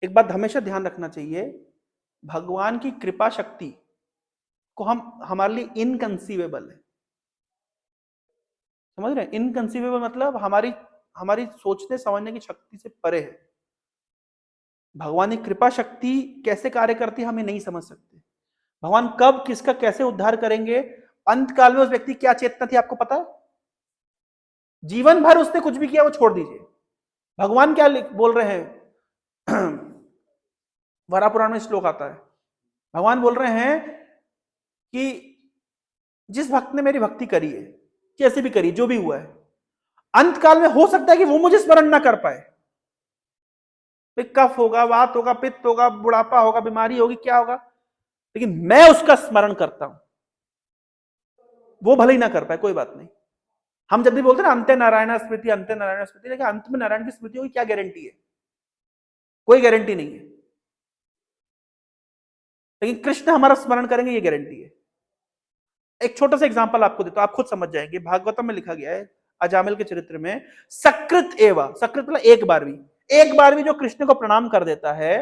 एक बात हमेशा ध्यान रखना चाहिए, भगवान की कृपा शक्ति को हम हमारे लिए इनकंसीवेबल है। समझ रहे हैं? इनकंसीवेबल मतलब हमारी हमारी सोचने समझने की शक्ति से परे है। भगवान की कृपा शक्ति कैसे कार्य करती है हमें नहीं समझ सकते। भगवान कब किसका कैसे उद्धार करेंगे, अंत काल में उस व्यक्ति क्या चेतना थी आपको पता है? जीवन भर उसने कुछ भी किया वो छोड़ दीजिए। भगवान क्या बोल रहे हैं? वरा पुराण में श्लोक आता है, भगवान बोल रहे हैं कि जिस भक्त ने मेरी भक्ति करी है, कैसे भी करी, जो भी हुआ है, अंत काल में हो सकता है कि वो मुझे स्मरण ना कर पाए। कफ होगा, वात होगा, पित्त होगा, बुढ़ापा होगा, बीमारी होगी, क्या होगा, लेकिन मैं उसका स्मरण करता हूं। वो भले ही ना कर पाए, कोई बात नहीं। हम जब भी बोलते हैं ना अंत्य नारायण स्मृति, अंत्य नारायण स्मृति, लेकिन अंत में नारायण की स्मृति होगी, क्या गारंटी है? कोई गारंटी नहीं है। लेकिन कृष्ण हमारा स्मरण करेंगे, ये गारंटी है। एक छोटा सा एग्जांपल आपको देता हूं, आप खुद समझ जाएंगे। भागवतम में लिखा गया है, अजामिल के चरित्र में, सकृत एवं, सकृत मतलब एक बार भी जो कृष्ण को प्रणाम कर देता है,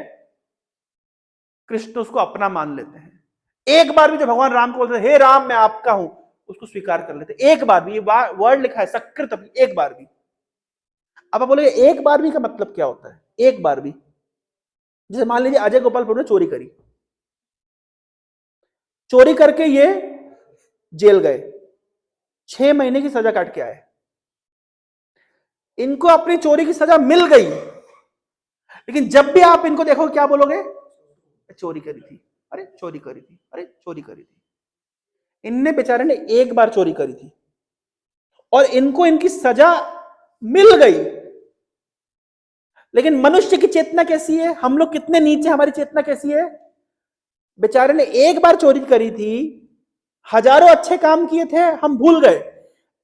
कृष्ण उसको अपना मान लेते हैं। एक बार भी जो भगवान राम को बोलते हैं हे राम मैं आपका हूं, उसको स्वीकार कर लेते हैं। एक बार भी, ये वर्ड लिखा है सकृत, एक बार भी। अब आप बोले एक बार भी का मतलब क्या होता है? एक बार भी, जैसे मान लीजिए अजय गोपाल प्रभु ने चोरी करी, चोरी करके ये जेल गए, 6 महीने की सजा काट के आए, इनको अपनी चोरी की सजा मिल गई, लेकिन जब भी आप इनको देखो क्या बोलोगे? चोरी करी थी, अरे चोरी करी थी, अरे चोरी करी थी। इनने बेचारे ने एक बार चोरी करी थी और इनको इनकी सजा मिल गई। लेकिन मनुष्य की चेतना कैसी है? हम लोग कितने नीचे, हमारी चेतना कैसी है? बेचारे ने एक बार चोरी करी थी, हजारों अच्छे काम किए थे, हम भूल गए।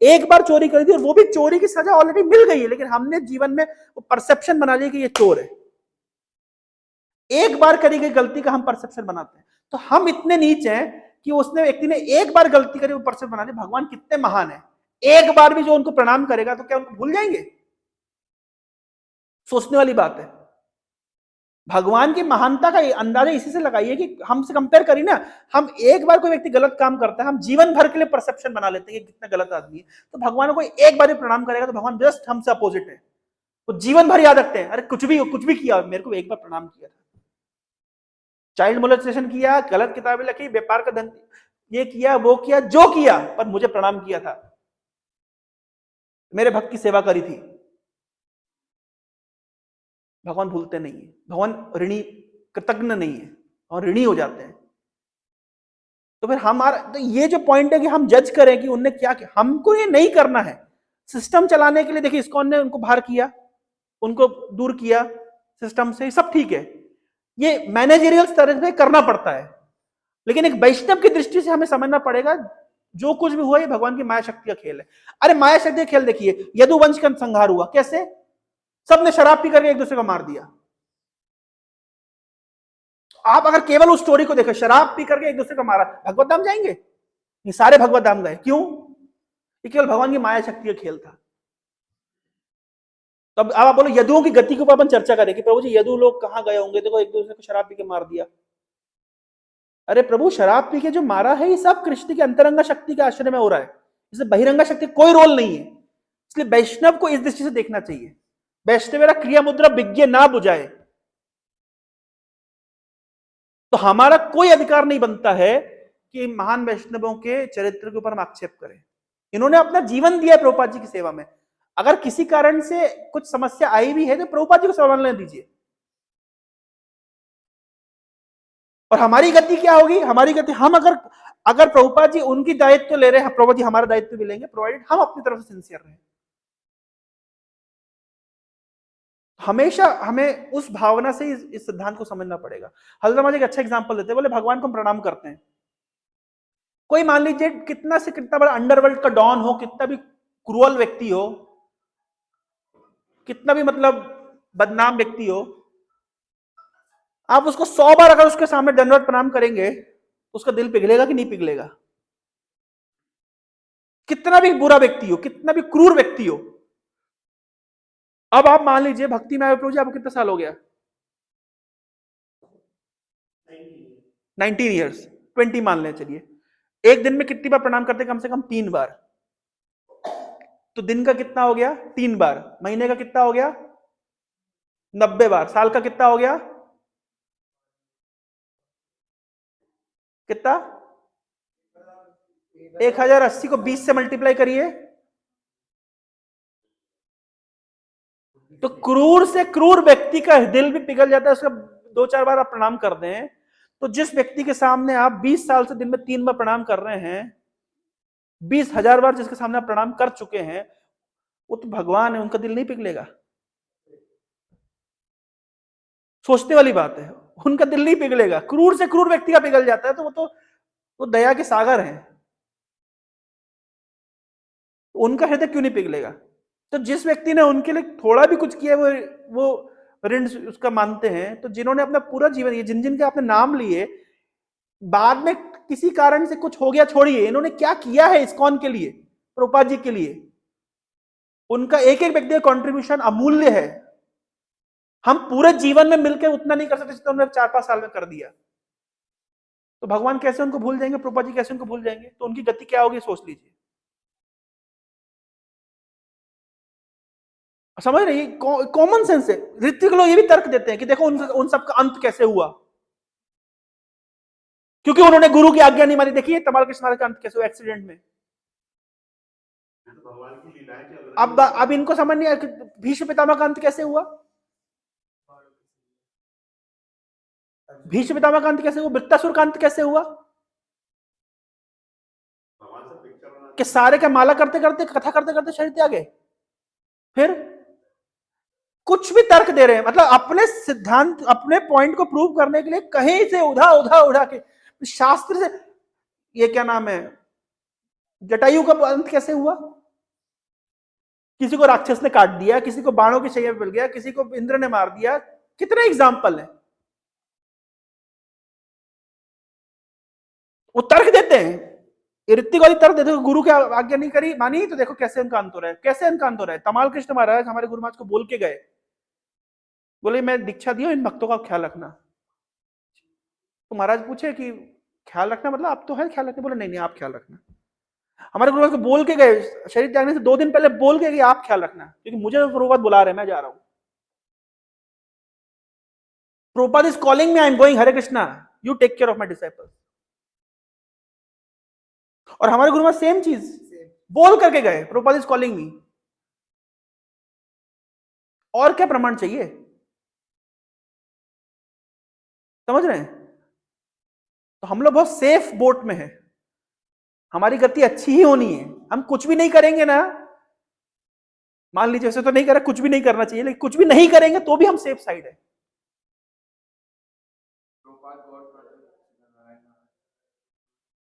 एक बार चोरी करी थी और वो भी चोरी की सजा ऑलरेडी मिल गई है, लेकिन हमने जीवन में वो परसेप्शन बना लिया कि ये चोर है। एक बार करी गई गलती का हम परसेप्शन बनाते हैं। तो हम इतने नीचे हैं कि उसने व्यक्ति ने एक बार गलती करी, वो परसेप्शन बना लिया। भगवान कितने महान है, एक बार भी जो उनको प्रणाम करेगा तो क्या उनको भूल जाएंगे? सोचने वाली बात है। भगवान की महानता का अंदाजा इसी से लगाइए कि हमसे कंपेयर करिए ना, हम एक बार कोई व्यक्ति गलत काम करता है, हम जीवन भर के लिए परसेप्शन बना लेते हैं कि कितना गलत आदमी है। तो भगवान को एक बार भी प्रणाम करेगा तो भगवान जस्ट हमसे अपोजिट है, वो जीवन भर याद रखते हैं, अरे कुछ भी किया, मेरे को एक बार प्रणाम किया था। चाइल्ड मोलेस्टेशन किया, गलत किताबें लिखी, व्यापार का धन ये किया, वो किया, जो किया, पर मुझे प्रणाम किया था, मेरे भक्त की सेवा करी थी। भगवान भूलते नहीं है, भगवान ऋणी कृतज्ञ नहीं है और ऋणी हो जाते हैं। तो फिर हमारा तो ये जो पॉइंट है कि हम जज करें कि उनने क्या किया, हमको ये नहीं करना है। सिस्टम चलाने के लिए देखिए इस्कॉन ने उनको बाहर किया, उनको दूर किया सिस्टम से, सब ठीक है, ये मैनेजरियल स्तर पे करना पड़ता है। लेकिन एक वैष्णव की दृष्टि से हमें समझना पड़ेगा जो कुछ भी हुआ ये भगवान की माया शक्ति का खेल है। अरे माया शक्ति का खेल देखिए, यदुवंश का संहार हुआ कैसे? सबने शराब पी करके एक दूसरे को मार दिया। आप अगर केवल उस स्टोरी को देखें, शराब पी करके एक दूसरे को मारा, भगवत धाम जाएंगे? ये सारे भगवत धाम गए, क्यों? ये केवल भगवान की माया शक्ति का खेल था। तो अब आप बोलो यदुओं की गति के ऊपर अपन चर्चा करें कि प्रभु जी यदु लोग कहां गए होंगे, देखो एक दूसरे को शराब पी के मार दिया। अरे प्रभु शराब पी के जो मारा है ये सब कृष्ण की अंतरंगा शक्ति के आश्रय में हो रहा है, इसमें बहिरंगा शक्ति कोई रोल नहीं है। इसलिए वैष्णव को इस दृष्टि से देखना चाहिए, वैष्णवेरा क्रिया मुद्रा विज्ञ ना बुझाए। तो हमारा कोई अधिकार नहीं बनता है कि महान वैष्णवों के चरित्र के ऊपर हम आक्षेप करें। इन्होंने अपना जीवन दिया प्रभुपाद जी की सेवा में, अगर किसी कारण से कुछ समस्या आई भी है तो प्रभुपाद जी को संभालने दीजिए। और हमारी गति क्या होगी? हमारी गति, हम अगर अगर प्रभुपाद जी उनकी दायित्व ले रहे हैं, प्रभुपाद जी हमारा दायित्व भी लेंगे, प्रोवाइडेड हम अपनी तरफ से सिंसियर रहे। हमेशा हमें उस भावना से इस सिद्धांत को समझना पड़ेगा। हल्द्रामा जी एक अच्छा एग्जांपल देते हैं, बोले भगवान को हम प्रणाम करते हैं, कोई मान लीजिए कितना से कितना बड़ा अंडरवर्ल्ड का डॉन हो, कितना भी क्रूअल व्यक्ति हो, कितना भी मतलब बदनाम व्यक्ति हो, आप उसको 100 बार अगर उसके सामने दंडवत प्रणाम करेंगे तो उसका दिल पिघलेगा कि नहीं पिघलेगा? कितना भी बुरा व्यक्ति हो, कितना भी क्रूर व्यक्ति हो। अब आप मान लीजिए भक्ति में आए प्रभु जी, आपको कितना साल हो गया? 19 ईयर्स, 20 मान लें चलिए, एक दिन में कितनी बार प्रणाम करते? कम से कम 3 बार। तो दिन का कितना हो गया? 3 बार। महीने का कितना हो गया? 90 बार। साल का कितना हो गया? कितना? 1080 को 20 से मल्टीप्लाई करिए, तो क्रूर से क्रूर व्यक्ति का दिल भी पिघल जाता है उसका 2-4 बार आप प्रणाम कर दें। तो जिस व्यक्ति के सामने आप 20 साल से दिन में 3 बार प्रणाम कर रहे हैं, 20,000 बार जिसके सामने आप प्रणाम कर चुके हैं, वो तो भगवान है, उनका दिल नहीं पिघलेगा? सोचने वाली बात है, उनका दिल नहीं पिघलेगा। क्रूर से क्रूर व्यक्ति का पिघल जाता है, तो वो दया के सागर हैं, उनका हृदय क्यों नहीं पिघलेगा? तो जिस व्यक्ति ने उनके लिए थोड़ा भी कुछ किया वो ऋण उसका मानते हैं। तो जिन्होंने अपना पूरा जीवन, ये जिन जिन के आपने नाम लिए, बाद में किसी कारण से कुछ हो गया, छोड़िए, इन्होंने क्या किया है इस्कॉन के लिए, प्रभुपाद जी के लिए, उनका एक एक व्यक्ति का कंट्रीब्यूशन अमूल्य है। हम पूरे जीवन में मिलकर उतना नहीं कर सकते जितना उन्होंने 4-5 साल में कर दिया। तो भगवान कैसे उनको भूल जाएंगे? प्रभुपाद जी कैसे उनको भूल जाएंगे? तो उनकी गति क्या होगी, सोच लीजिए। समझ रहे? कॉमन सेंस है। ऋतिक लोग ये भी तर्क देते हैं कि देखो उन सबका अंत कैसे हुआ, क्योंकि उन्होंने गुरु की आज्ञा नहीं मानी। देखिए तमाल कृष्ण महाराज का अंत कैसे हुआ, एक्सीडेंट में। भगवान की लीलाएं अब इनको समझ नहीं आया कि भीष्म पितामह का अंत कैसे हुआ। भीष्म पितामह का अंत कैसे हुआ? वृत्तासुर का अंत कैसे हुआ? कि सारे का माला करते करते, कथा करते करते शरीर त्याग गए। फिर कुछ भी तर्क दे रहे हैं, मतलब अपने सिद्धांत, अपने पॉइंट को प्रूव करने के लिए कहीं से उड़ा के शास्त्र से। ये क्या नाम है, जटायु का अंत कैसे हुआ? किसी को राक्षस ने काट दिया, किसी को बाणों की शैया मिल गया, किसी को इंद्र ने मार दिया। कितने एग्जाम्पल है, वो तर्क देते हैं। ऋतिक वाली तर्क देते, गुरु की आज्ञा नहीं करी, मानी, तो देखो कैसे उनका अंत हो रहा है। कैसे उनका अंत हो रहा है? तमाल कृष्ण महाराज हमारे गुरु महाराज को बोल के गए, बोले मैं दीक्षा दी हूं, इन भक्तों का ख्याल रखना। तो महाराज पूछे कि ख्याल रखना मतलब आप तो है ख्याल रखने? बोले नहीं नहीं, आप ख्याल रखना। हमारे गुरु महाराज को बोल के गए, शरीर त्यागने से 2 दिन पहले बोल के गए, आप ख्याल रखना, क्योंकि मुझे प्रभुपाद बुला रहे हैं, मैं जा रहा हूं। Prabhupad is calling me, I am going, Hare Krishna, you take care of my disciples. और हमारे गुरु महाराज सेम चीज बोल करके गए, प्रभुपाद इज कॉलिंग मी। और क्या प्रमाण चाहिए? समझ रहे हैं? तो हम लोग बहुत सेफ बोट में है, हमारी गति अच्छी ही होनी है। हम कुछ भी नहीं करेंगे ना, मान लीजिए वैसे तो नहीं करा, कुछ भी नहीं करना चाहिए, लेकिन कुछ भी नहीं करेंगे तो भी हम सेफ साइड है।